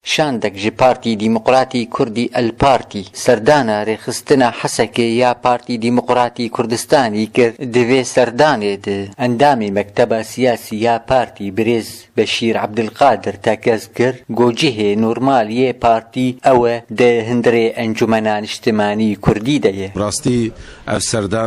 شاندك جي بارتي ديمقراطي كردي البارتي سردانا ريخستنا حسكي يا بارتي ديمقراطي كردستاني كر دفي سرداني ده اندامي مكتبة سياسي يا بارتي بريز بشير عبد القادر تاكاز كر جوجيه نورمال يا بارتي او ده هندري انجمنان اجتماعي كردي ده براستي اف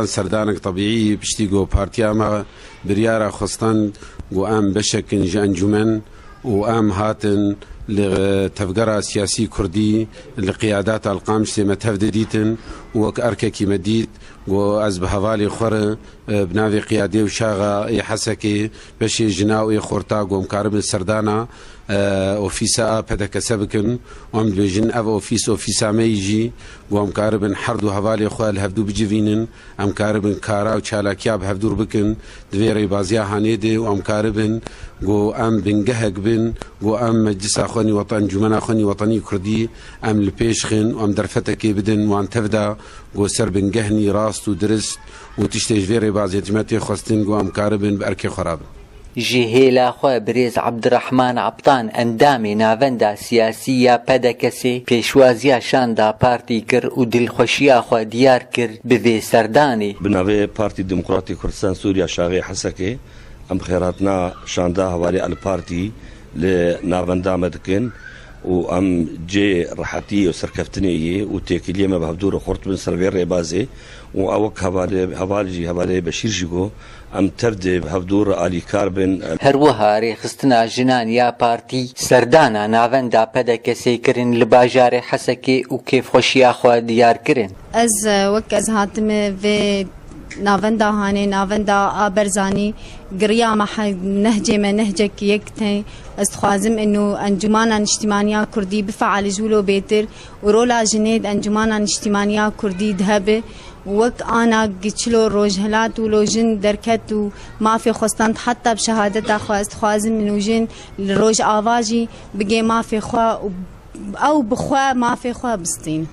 سردانك طبيعي بشتي جو بارتي اما بريارة خستان جو ام بشكن جي انجمن وام هاتن لتفقرة سياسي كردي لقيادات القامش متفدديتن وكأرككي مديد وأز بهوالي خور بنافي قيادي وشاغا يحسكي بشي جناوي خورتاق ومكارب السردانة أوفيسا بدك سبكن وام لجن أف أوفيسا ميجي ومكارب حرد وهوالي خوال هفدو بجيفينن أمكارب كارا وشالاكياب هفدور بكن دويري بازيا هانيدي وأمكارب جو أم بنجهك بن جو أم مجلس أخواني وطن جمنا أخواني وطني كردي أم لبيشخن وأم درفتك بدن وأن تفدا جو سر بنجهني راست ودرست وتشتيج فيري بازي جماتي خواستين جو أم كاربن بأركي خراب جهيلا خو بريز عبد الرحمن عبطان اندامي نافندا سياسية بدكسي بيشوازيا شاندا بارتي كر ودل خوشيا خو ديار كر بذي سرداني بنافي بارتي ديمقراطي كردستان سوريا شاغي حسكي ام خيراتنا شاندا هوالي البارتي لنافندا مدكن وام جي راحتي وسركفتني وتيكليه ما بهدور خورت من سرفير بازي واوك هبالي بشير جيجو ام تبدي بهدور الي كاربن هروها ريخستنا جنان يا بارتي سردانا نافندا بدك سيكرن لباجار حسكي وكيف خوشيا خو ديار كرن از وك از هاتم في نافندا هاني نافندا آبرزاني قريا مح نهجي ما نهجك يكتي استخوازم انه انجمانا اجتماعية كردي بفعل جولو بيتر ورولا جنيد انجمانا اجتماعية كردي ذهبي وك انا قتشلو روجهلات ولو جن دركت وما في خستان حتى بشهادتها خو استخوازم انه جن الروج آواجي بقي ما في خوا او بخوا ما في خوا بستين